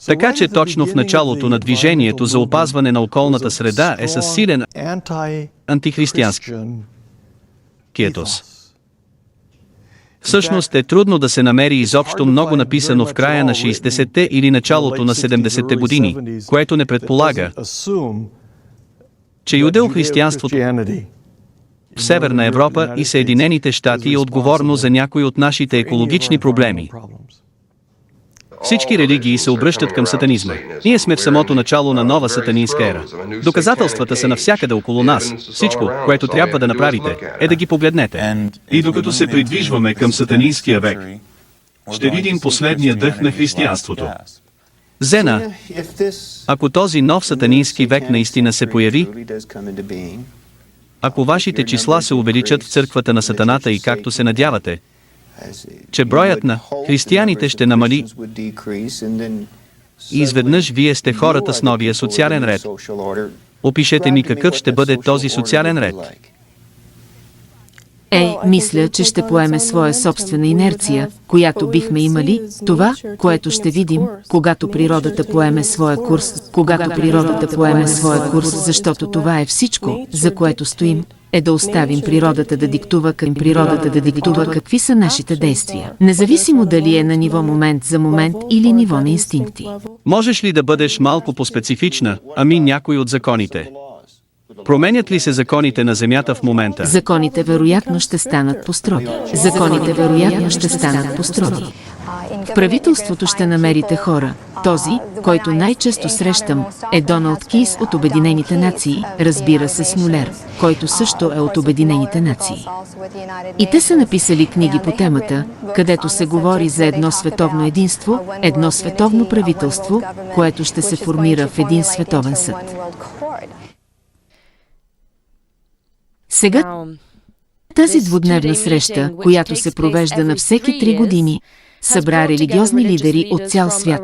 Така че точно в началото на движението за опазване на околната среда е със силен антихристиянски етос. Всъщност е трудно да се намери изобщо много написано в края на 60-те или началото на 70-те години, което не предполага, че юдеохристиянството в Северна Европа и Съединените щати е отговорно за някои от нашите екологични проблеми. Всички религии се обръщат към сатанизма. Ние сме в самото начало на нова сатанинска ера. Доказателствата са навсякъде около нас. Всичко, което трябва да направите, е да ги погледнете. И докато се придвижваме към сатанинския век, ще видим последния дъх на християнството. Зена, ако този нов сатанински век наистина се появи, ако вашите числа се увеличат в църквата на сатаната и както се надявате, че броят на християните ще намали и изведнъж вие сте хората с новия социален ред. Опишете ми какъв ще бъде този социален ред. Мисля, че ще поеме своя собствена инерция, която бихме имали, това, което ще видим, когато природата поеме своя курс, защото това е всичко, за което стоим, е да оставим природата да диктува какви са нашите действия, независимо дали е на ниво момент за момент или ниво на инстинкти. Можеш ли да бъдеш малко по-специфична, някои от законите? Променят ли се законите на Земята в момента? Законите вероятно ще станат по-строги. В правителството ще намерите хора. Този, който най-често срещам, е Доналд Кийс от Обединените нации, разбира се с Мюлер, който също е от Обединените нации. И те са написали книги по темата, където се говори за едно световно единство, едно световно правителство, което ще се формира в един световен съд. Сега тази двудневна среща, която се провежда на всеки 3 години, събра религиозни лидери от цял свят,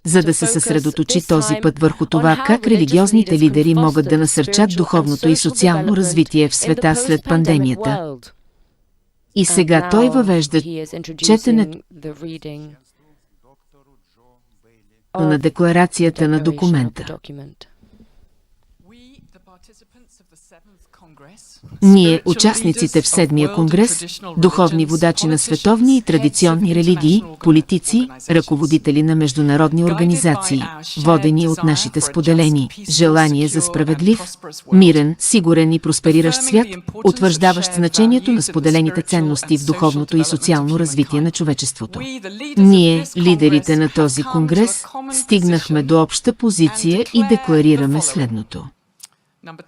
за да се съсредоточи този път върху това как религиозните лидери могат да насърчат духовното и социално развитие в света след пандемията. И сега той въвежда четенето на декларацията на документа. Ние, участниците в 7-я конгрес, духовни водачи на световни и традиционни религии, политици, ръководители на международни организации, водени от нашите споделени желание за справедлив, мирен, сигурен и проспериращ свят, утвърждаващ значението на споделените ценности в духовното и социално развитие на човечеството. Ние, лидерите на този конгрес, стигнахме до обща позиция и декларираме следното.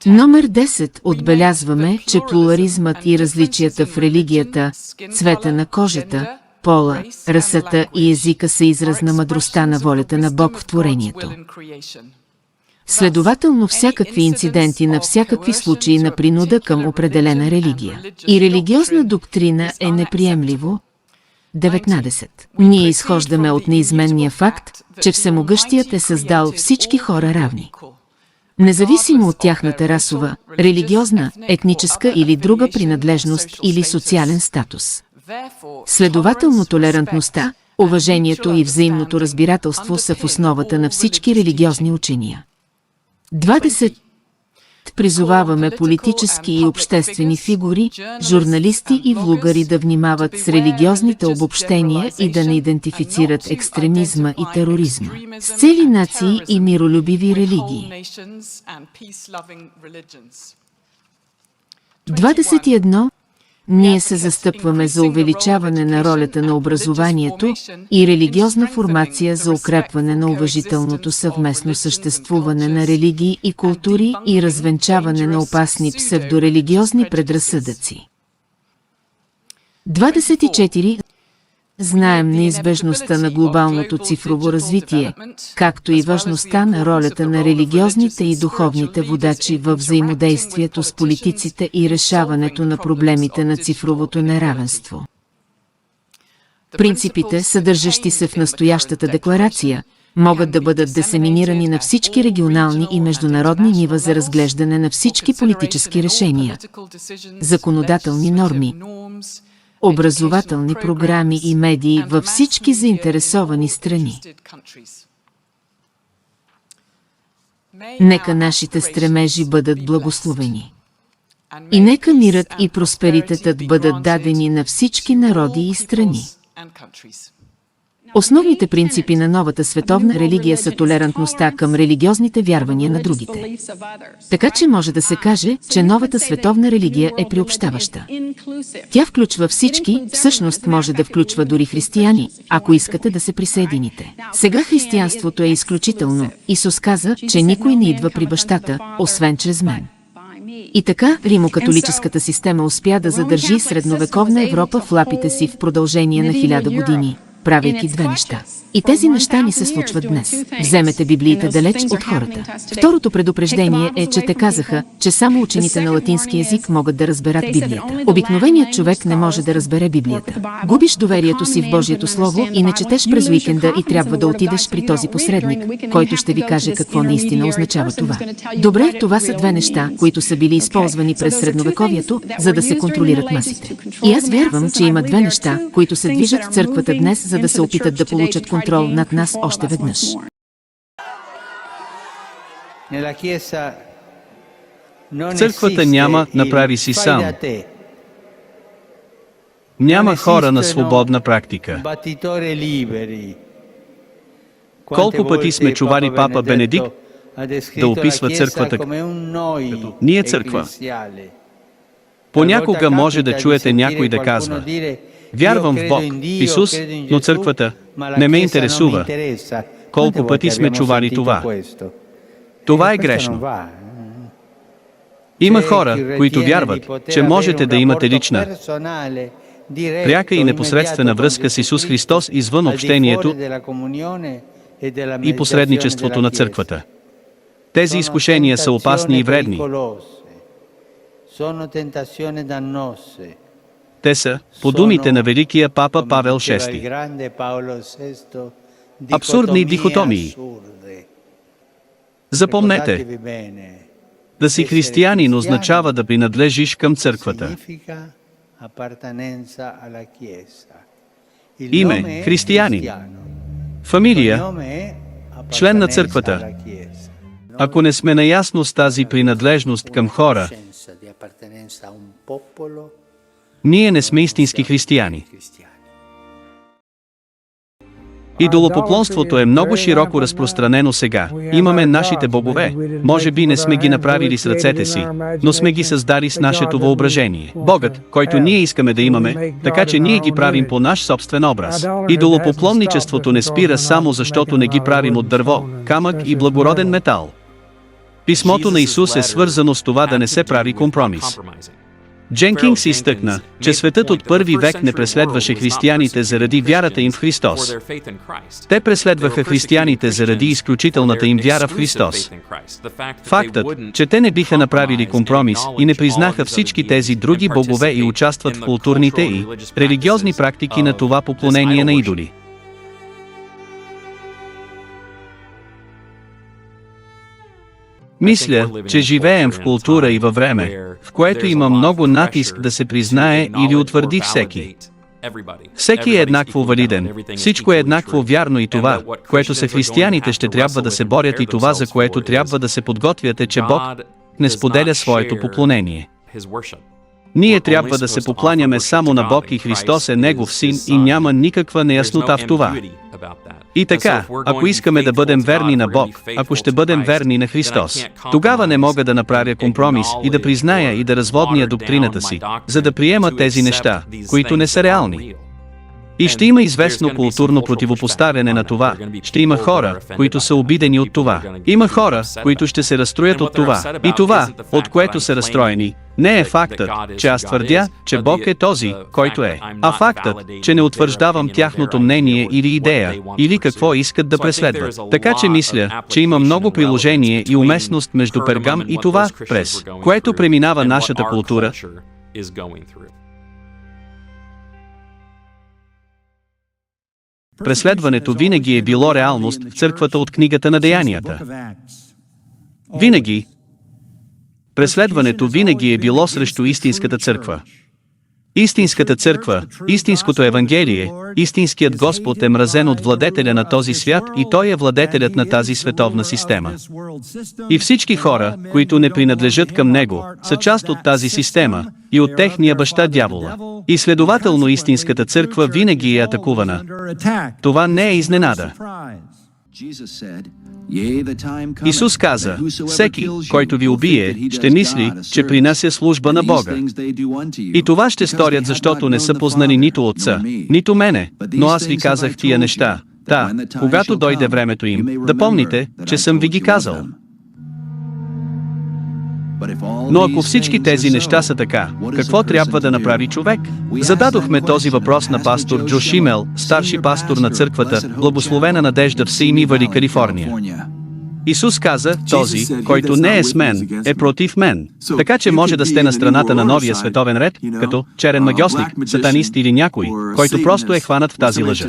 Номер 10 отбелязваме, че плурализмът и различията в религията, цвета на кожата, пола, расата и езика са израз на мъдростта на волята на Бог в творението. Следователно всякакви инциденти на всякакви случаи на принуда към определена религия и религиозна доктрина е неприемливо. 19. Ние изхождаме от неизменния факт, че Всемогъщият е създал всички хора равни. независимо от тяхната расова, религиозна, етническа или друга принадлежност или социален статус. Следователно толерантността, уважението и взаимното разбирателство са в основата на всички религиозни учения. 20. Призоваваме политически и обществени фигури, журналисти и влогари да внимават с религиозните обобщения и да не идентифицират екстремизма и тероризма с цели нации и миролюбиви религии. 21. Ние се застъпваме за увеличаване на ролята на образованието и религиозна формация за укрепване на уважителното съвместно съществуване на религии и култури и развенчаване на опасни псевдорелигиозни предразсъдъци. 24. Знаем неизбежността на глобалното цифрово развитие, както и важността на ролята на религиозните и духовните водачи във взаимодействието с политиците и решаването на проблемите на цифровото неравенство. Принципите, съдържащи се в настоящата декларация, могат да бъдат дисеминирани на всички регионални и международни нива за разглеждане на всички политически решения, законодателни норми, образователни програми и медии във всички заинтересовани страни. Нека нашите стремежи бъдат благословени. И нека мирът и просперитетът бъдат дадени на всички народи и страни. Основните принципи на новата световна религия са толерантността към религиозните вярвания на другите. Така че може да се каже, че новата световна религия е приобщаваща. Тя включва всички, всъщност може да включва дори християни, ако искате да се присъедините. Сега християнството е изключително. Исус каза, че никой не идва при бащата, освен чрез мен. И така, римокатолическата система успя да задържи средновековна Европа в лапите си в продължение на 1000 години, правейки две неща. И тези неща ни се случват днес. Вземете Библиите далеч от хората. Второто предупреждение е, че те казаха, че само учените на латински език могат да разберат Библията. Обикновеният човек не може да разбере Библията. Губиш доверието си в Божието Слово и не четеш през уикенда и трябва да отидеш при този посредник, който ще ви каже какво наистина означава това. Добре, това са две неща, които са били използвани през средновековието, за да се контролират масите. И аз вярвам, че има две неща, които се движат в църквата днес, за да се опитат да получат контрол над нас още веднъж. Църквата няма направи си сам. Няма хора на свободна практика. Колко пъти сме чували папа Бенедикт да описва църквата като ние църква. Понякога може да чуете някой да казва: вярвам в Бог, Исус, но църквата не ме интересува. Колко пъти сме чували това? Това е грешно. Има хора, които вярват, че можете да имате лична, пряка и непосредствена връзка с Исус Христос извън общението и посредничеството на църквата. Тези изкушения са опасни и вредни. Те са, по думите на великия папа Павел VI, абсурдни дихотомии. Запомнете, да си християнин означава да принадлежиш към църквата. Име – християнин. Фамилия – член на църквата. Ако не сме наясно с тази принадлежност към хора, ние не сме истински християни. Идолопоклонството е много широко разпространено сега. Имаме нашите богове. Може би не сме ги направили с ръцете си, но сме ги създали с нашето въображение. Богът, който ние искаме да имаме, така че ние ги правим по наш собствен образ. Идолопоклонничеството не спира само защото не ги правим от дърво, камък и благороден метал. Писмото на Исус е свързано с това да не се прави компромис. Дженкинс изтъкна, че светът от първи век не преследваше християните заради вярата им в Христос. Те преследваха християните заради изключителната им вяра в Христос. Фактът, че те не биха направили компромис и не признаха всички тези други богове и участват в културните и религиозни практики на това поклонение на идоли. Мисля, че живеем в култура и във време, в което има много натиск да се признае или утвърди всеки. Всеки е еднакво валиден, всичко е еднакво вярно и това, което са християните, ще трябва да се борят, и това, за което трябва да се подготвят, е, че Бог не споделя своето поклонение. Ние трябва да се покланяме само на Бог и Христос е Негов Син и няма никаква неяснота в това. И така, ако искаме да бъдем верни на Бог, ако ще бъдем верни на Христос, тогава не мога да направя компромис и да призная и да разводня доктрината си, за да приема тези неща, които не са реални. И ще има известно културно противопоставяне на това. Ще има хора, които са обидени от това. Има хора, които ще се разстроят от това. И това, от което са разстроени, не е фактът, че аз твърдя, че Бог е този, който е, а фактът, че не утвърждавам тяхното мнение или идея, или какво искат да преследват. Така че мисля, че има много приложение и уместност между Пергам и това, през което преминава нашата култура. Преследването винаги е било реалност в църквата от книгата на Деянията. Винаги. Преследването винаги е било срещу истинската църква. Истинската църква, истинското Евангелие, истинският Господ е мразен от владетеля на този свят и той е владетелят на тази световна система. И всички хора, които не принадлежат към него, са част от тази система и от техния баща дявола. И следователно истинската църква винаги е атакувана. Това не е изненада. Исус каза, всеки, който ви убие, ще мисли, че принася служба на Бога. И това ще сторят, защото не са познали нито Отца, нито мене, но аз ви казах тия неща. Когато дойде времето им, да помните, че съм ви ги казал. Но ако всички тези неща са така, какво трябва да направи човек? Зададохме този въпрос на пастор Джо Шимел, старши пастор на църквата Благословена надежда в Сейми, Вали, Калифорния. Исус каза, този, който не е с мен, е против мен. Така че може да сте на страната на новия световен ред, като черен магьосник, сатанист или някой, който просто е хванат в тази лъжа.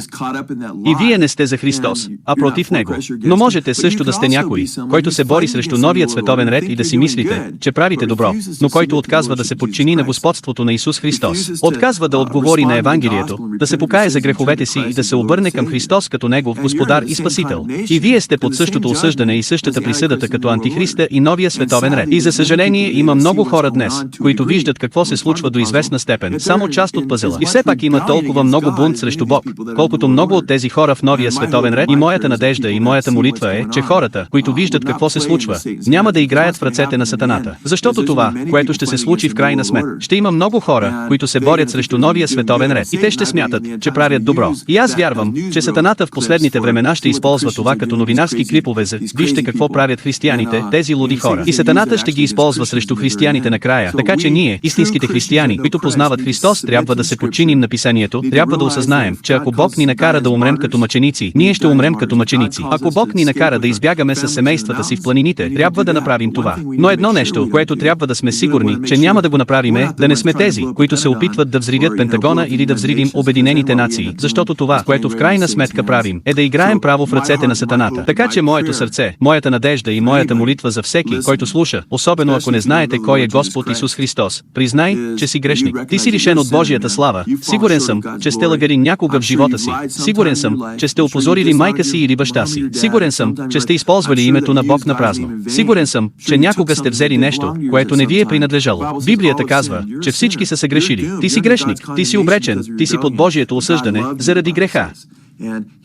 И вие не сте за Христос, а против Него. Но можете също да сте някой, който се бори срещу новият световен ред и да си мислите, че правите добро, но който отказва да се подчини на господството на Исус Христос. Отказва да отговори на Евангелието, да се покае за греховете си и да се обърне към Христос като Негов Господар и Спасител. И вие сте под същото осъждане и същата присъдата като Антихриста и новия световен ред. И за съжаление има много хора днес, които виждат какво се случва до известна степен, само част от пъзела. И все пак има толкова много бунт срещу Бог, колкото много от тези хора в новия световен ред. И моята надежда и моята молитва е, че хората, които виждат какво се случва, няма да играят в ръцете на сатаната. Защото това, което ще се случи в крайна сметка, ще има много хора, които се борят срещу новия световен ред. И те ще смятат, че правят добро. И аз вярвам, че сатаната в последните времена ще използва това като новинарски клипове за "Вижте какво правят християните, тези луди хора". И сатаната ще ги използва срещу християните накрая. Така че ние, истинските християни, които познават Христос, трябва да се подчиним на писанието, трябва да осъзнаем, че ако Бог ни накара да умрем като мъченици, ние ще умрем като мъченици. Ако Бог ни накара да избягаме със семействата си в планините, трябва да направим това. Но едно нещо, което трябва да сме сигурни, че няма да го направим, е да не сме тези, които се опитват да взривят Пентагона или да взривим Обединените нации, защото това, което в крайна сметка правим, е да играем право в ръцете на сатаната. Така че моето сърце, моята надежда и моята молитва за всеки, който слуша, особено ако не знаете кой е Господ Исус Христос, признай, че си грешник. Ти си лишен от Божията слава. Сигурен съм, че сте лагали някога в живота си. Сигурен съм, че сте опозорили майка си или баща си. Сигурен съм, че сте използвали името на Бог на празно. Сигурен съм, че някога сте взели нещо, което не ви е принадлежало. Библията казва, че всички са се грешили. Ти си грешник, ти си обречен, ти си под Божието осъждане заради греха.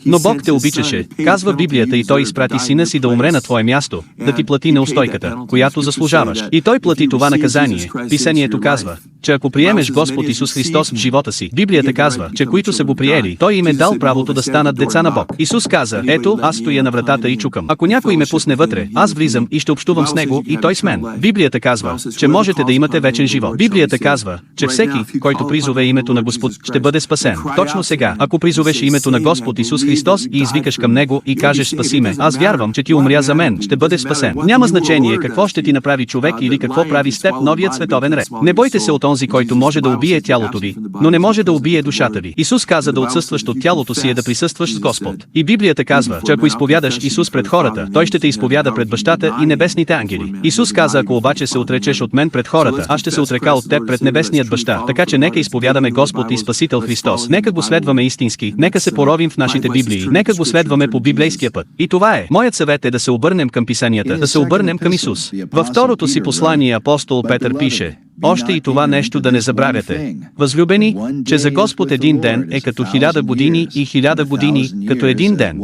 Но Бог те обичаше, казва Библията, и Той изпрати Сина си да умре на твое място, да ти плати неустойката, която заслужаваш. И Той плати това наказание. Писанието казва, че ако приемеш Господ Исус Христос в живота си, Библията казва, че които са го приели, Той им е дал правото да станат деца на Бог. Исус каза, ето, аз стоя на вратата и чукам. Ако някой ме пусне вътре, аз влизам и ще общувам с него и той с мен. Библията казва, че можете да имате вечен живот. Библията казва, че всеки, който призове името на Господ, ще бъде спасен. Точно сега, ако призовеш името на Господ Господ Исус Христос и извикаш към Него и кажеш спаси ме, аз вярвам, че ти умря за мен, ще бъде спасен. Няма значение какво ще ти направи човек или какво прави с теб новият световен ред. Не бойте се от онзи, който може да убие тялото ви, но не може да убие душата ви. Исус каза да отсъстваш от тялото си е да присъстваш с Господ. И Библията казва, че ако изповядаш Исус пред хората, Той ще те изповяда пред бащата и небесните ангели. Исус каза, ако обаче се отречеш от мен пред хората, аз ще се отрека от теб пред небесният баща. Така че нека изповядаме Господ и Спасител Христос. Нека го следваме истински, нека се поровим в нашите Библии, нека го следваме по библейския път. И това е. Моят съвет е да се обърнем към писанията, да се обърнем към Исус. Във второто си послание апостол Петър пише: още и това нещо да не забравяте, възлюбени, че за Господ един ден е като 1000 години и 1000 години като един ден.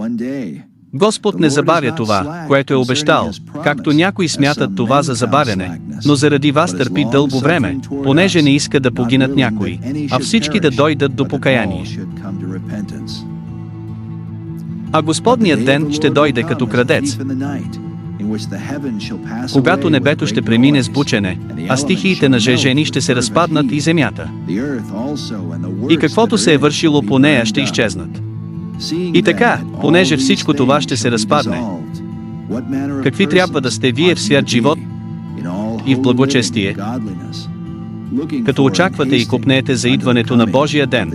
Господ не забавя това, което е обещал, както някои смятат това за забавяне, но заради вас търпи дълго време, понеже не иска да погинат някои, а всички да дойдат до покаяние. А Господният ден ще дойде като крадец, когато небето ще премине с бучене, а стихиите на жежени ще се разпаднат и земята. И каквото се е вършило по нея ще изчезнат. И така, понеже всичко това ще се разпадне, какви трябва да сте вие в свят живот и в благочестие, като очаквате и копнеете за идването на Божия ден.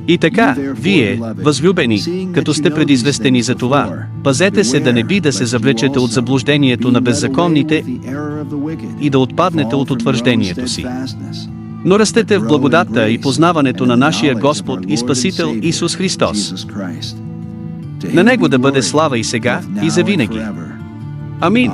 И така, вие, възлюбени, като сте предизвестени за това, пазете се да не би да се завлечете от заблуждението на беззаконните и да отпаднете от утвърждението си. Но растете в благодатта и познаването на нашия Господ и Спасител Исус Христос. На Него да бъде слава и сега, и завинаги. Амин.